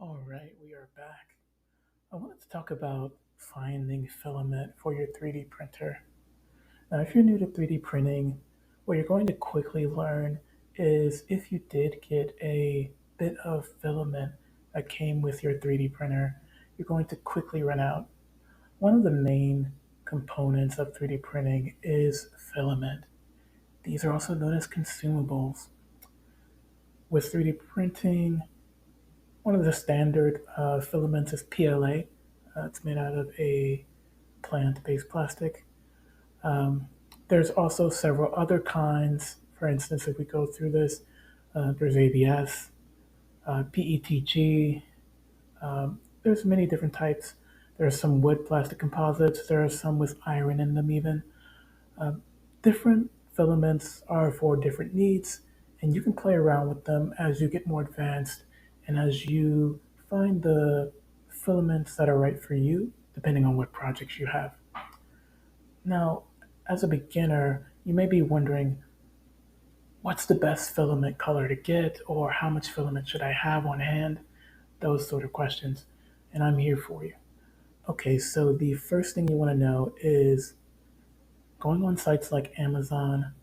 All right, we are back. I wanted to talk about finding filament for your 3D printer. Now, if you're new to 3D printing, what you're going to quickly learn is if you did get a bit of filament that came with your 3D printer, you're going to quickly run out. One of the main components of 3D printing is filament. These are also known as consumables. With 3D printing, one of the standard filaments is PLA. It's made out of a plant-based plastic. Um, there's also several other kinds. For instance, if we go through this, there's ABS, PETG. There's many different types. There are some wood plastic composites. There are some with iron in them even. Um, Different filaments are for different needs, and you can play around with them as you get more advanced and as you find the filaments that are right for you, depending on what projects you have. Now, as a beginner, you may be wondering what's the best filament color to get, or how much filament should I have on hand? Those sort of questions, and I'm here for you. Okay, so the first thing you want to know is going on sites like Amazon.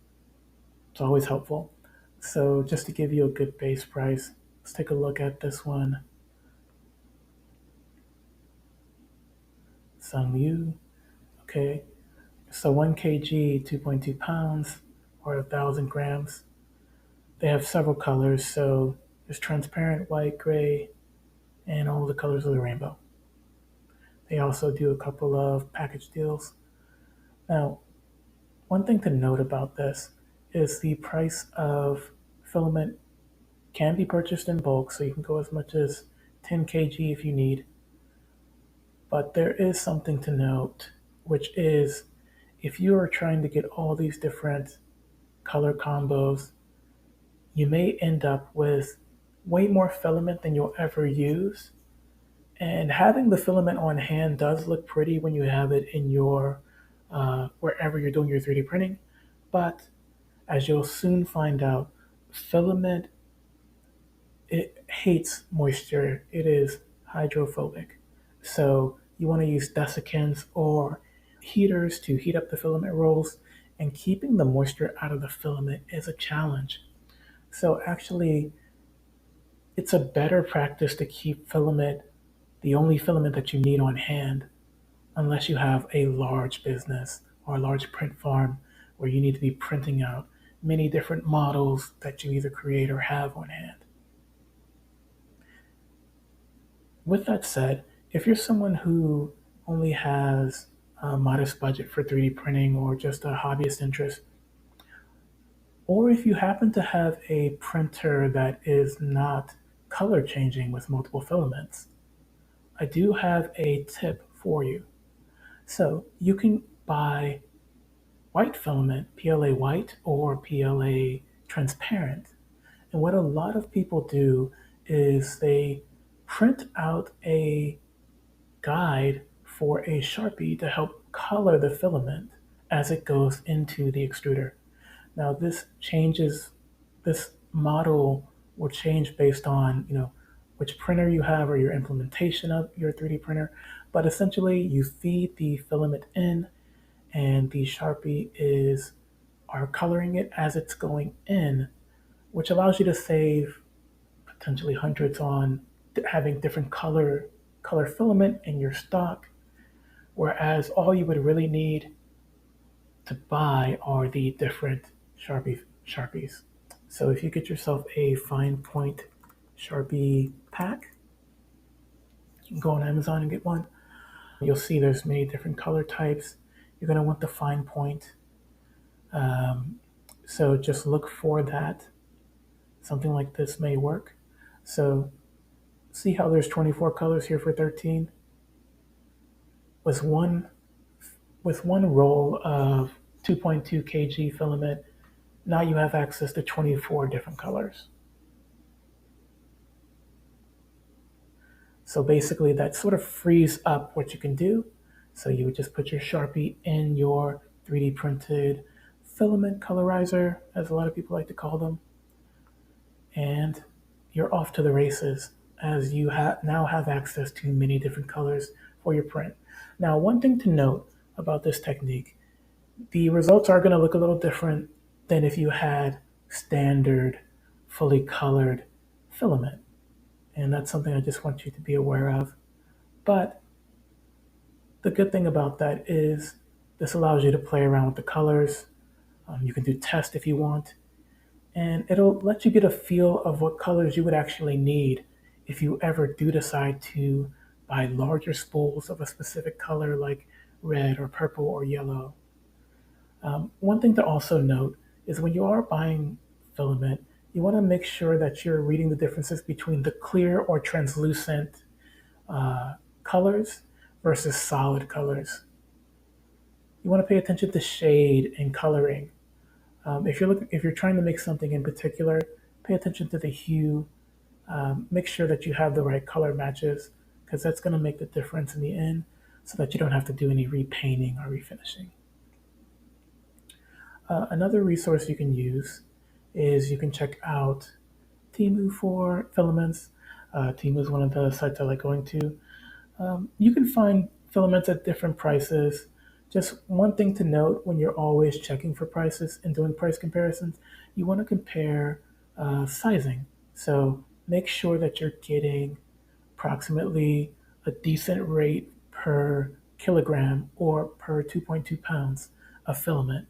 It's always helpful. So just to give you a good base price, let's take a look at this one. Sungyu. Okay. So 1 kg, 2.2 pounds, or 1,000 grams. They have several colors. So there's transparent, white, gray, and all the colors of the rainbow. They also do a couple of package deals. Now, one thing to note about this is the price of filament can be purchased in bulk, so you can go as much as 10 kg if you need. But there is something to note, which is if you are trying to get all these different color combos, you may end up with way more filament than you'll ever use. And having the filament on hand does look pretty when you have it in your wherever you're doing your 3D printing. But as you'll soon find out, filament, it hates moisture. It is hydrophobic. So you want to use desiccants or heaters to heat up the filament rolls, and keeping the moisture out of the filament is a challenge. So actually, it's a better practice to keep filament, the only filament that you need on hand, unless you have a large business or a large print farm where you need to be printing out many different models that you either create or have on hand. With that said, if you're someone who only has a modest budget for 3D printing or just a hobbyist interest, or if you happen to have a printer that is not color changing with multiple filaments, I do have a tip for you. So you can buy white filament, PLA white or PLA transparent. And what a lot of people do is they print out a guide for a Sharpie to help color the filament as it goes into the extruder. Now this model will change based on, which printer you have or your implementation of your 3D printer, but essentially you feed the filament in and the Sharpie are coloring it as it's going in, which allows you to save potentially hundreds on having different color filament in your stock, whereas all you would really need to buy are the different Sharpies. So if you get yourself a fine point Sharpie pack, you can go on Amazon and get one. You'll see there's many different color types. You're going to want the fine point. So just look for that. Something like this may work. So see how there's 24 colors here for 13? With one roll of 2.2 kg filament, now you have access to 24 different colors. So basically that sort of frees up what you can do. So you would just put your Sharpie in your 3D printed filament colorizer, as a lot of people like to call them, and you're off to the races. as you now have access to many different colors for your print. Now, one thing to note about this technique, the results are going to look a little different than if you had standard, fully colored filament. And that's something I just want you to be aware of. But the good thing about that is this allows you to play around with the colors. You can do tests if you want, and it'll let you get a feel of what colors you would actually need if you ever do decide to buy larger spools of a specific color like red or purple or yellow. One thing to also note is when you are buying filament, you want to make sure that you're reading the differences between the clear or translucent colors versus solid colors. You want to pay attention to shade and coloring. If you're trying to make something in particular, pay attention to the hue. Make sure that you have the right color matches because that's going to make the difference in the end, so that you don't have to do any repainting or refinishing. Another resource you can use is you can check out Temu for filaments. Temu is one of the sites I like going to. You can find filaments at different prices. Just one thing to note when you're always checking for prices and doing price comparisons, you want to compare sizing. So make sure that you're getting approximately a decent rate per kilogram or per 2.2 pounds of filament.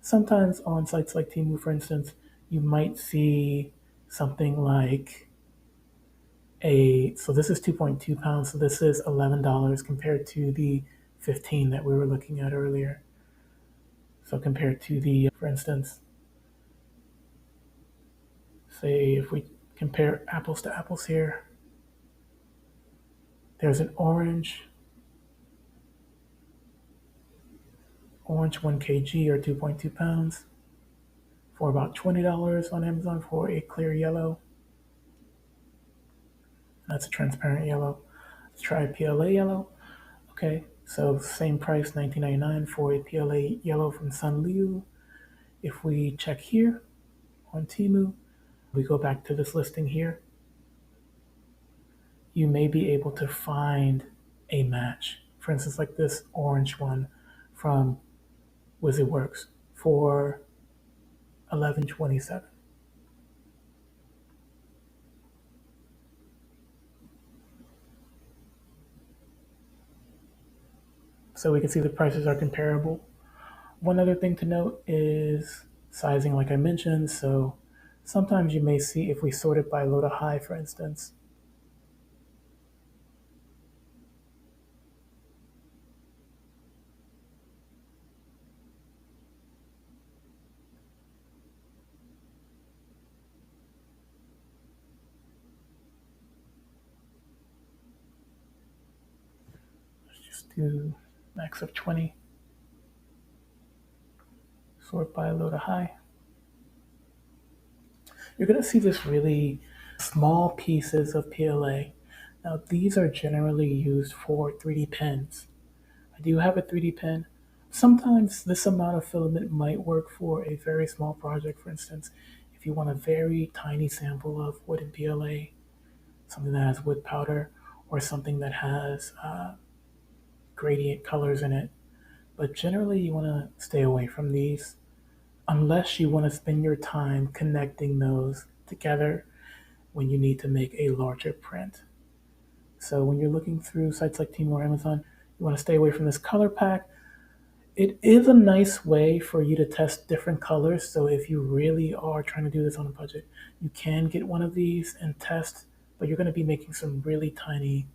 Sometimes on sites like Temu, for instance, you might see something like so this is 2.2 pounds, so this is $11 compared to the 15 that we were looking at earlier. So compared to for instance, say if we compare apples to apples here, there's an orange 1 kg or 2.2 pounds for about $20 on Amazon for a clear yellow. That's a transparent yellow. Let's try PLA yellow. Okay, so same price, $19.99 for a PLA yellow from Sunliu. If we check here on Temu, we go back to this listing here, you may be able to find a match. For instance, like this orange one from WizardWorks for $11.27. So we can see the prices are comparable. One other thing to note is sizing, like I mentioned. So sometimes you may see if we sort it by low to high, for instance, let's just do max of 20, sort by low to high. You're going to see this really small pieces of PLA. Now, these are generally used for 3D pens. I do have a 3D pen. Sometimes this amount of filament might work for a very small project. For instance, if you want a very tiny sample of wooden PLA, something that has wood powder, or something that has gradient colors in it. But generally, you want to stay away from these unless you want to spend your time connecting those together when you need to make a larger print. So when you're looking through sites like Temu or Amazon, you want to stay away from this color pack. It is a nice way for you to test different colors. So if you really are trying to do this on a budget, you can get one of these and test, but you're going to be making some really tiny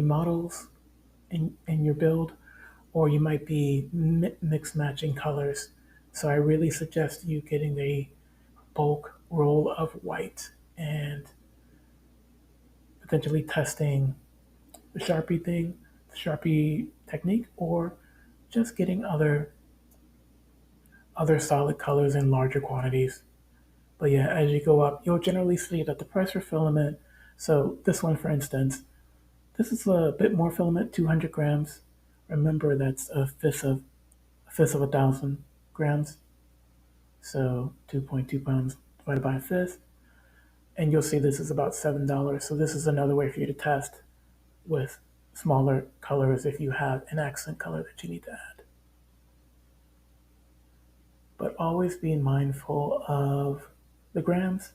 models in your build, or you might be mix matching colors. So I really suggest you getting the bulk roll of white and potentially testing the the Sharpie technique, or just getting other solid colors in larger quantities. But yeah, as you go up, you'll generally see that the price for filament. So this one, for instance, this is a bit more filament, 200 grams. Remember, that's a fifth of 1,000 grams. So 2.2 pounds divided by a fifth. And you'll see this is about $7. So this is another way for you to test with smaller colors if you have an accent color that you need to add. But always be mindful of the grams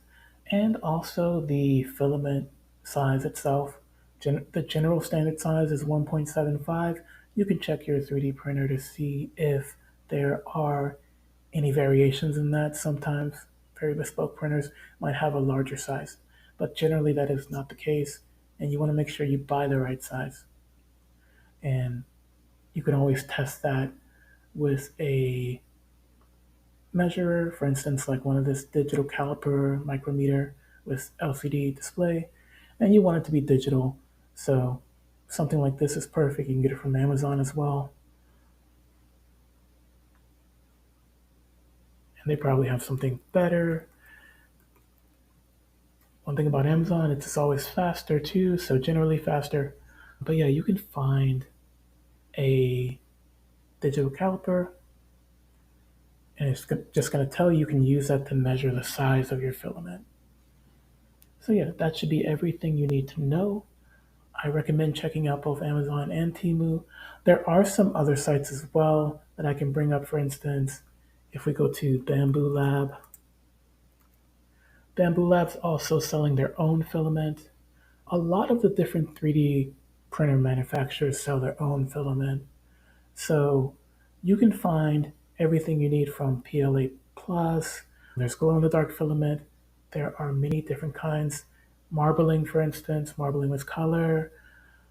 and also the filament size itself. The general standard size is 1.75. You can check your 3D printer to see if there are any variations in that. Sometimes very bespoke printers might have a larger size, but generally that is not the case. And you want to make sure you buy the right size. And you can always test that with a measurer, for instance, like one of this digital caliper micrometer with LCD display, and you want it to be digital. So something like this is perfect. You can get it from Amazon as well. And they probably have something better. One thing about Amazon, it's always faster too, so generally faster. But yeah, you can find a digital caliper, and it's just going to tell you you can use that to measure the size of your filament. So yeah, that should be everything you need to know. I recommend checking out both Amazon and Temu. There are some other sites as well that I can bring up. For instance, if we go to Bamboo Lab, Bamboo Lab's also selling their own filament. A lot of the different 3D printer manufacturers sell their own filament. So you can find everything you need from PLA Plus. There's glow in the dark filament. There are many different kinds. Marbling, for instance, marbling with color.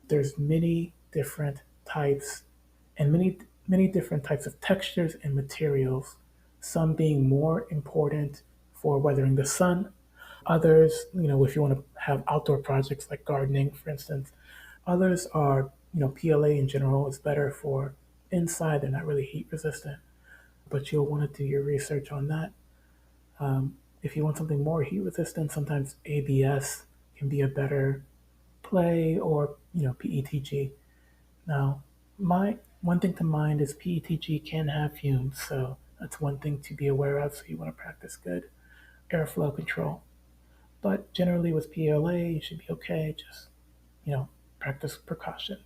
There's many different types and many different types of textures and materials, some being more important for weathering the sun. Others, if you want to have outdoor projects like gardening, for instance, others are, PLA in general is better for inside. They're not really heat resistant, but you'll want to do your research on that. If you want something more heat resistant, sometimes ABS can be a better play, or PETG. Now, my one thing to mind is PETG can have fumes, so that's one thing to be aware of. So you want to practice good airflow control. But generally with PLA, you should be okay. Just practice precaution.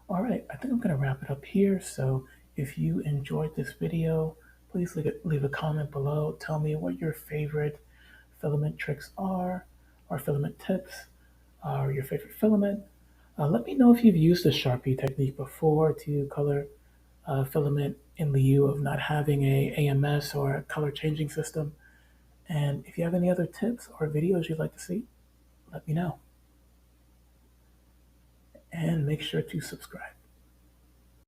All right, I think I'm going to wrap it up here. So if you enjoyed this video, please leave a comment below. Tell me what your favorite filament tricks are, or filament tips, or your favorite filament. Let me know if you've used the Sharpie technique before to color filament in lieu of not having a AMS or a color changing system. And if you have any other tips or videos you'd like to see, let me know. And make sure to subscribe.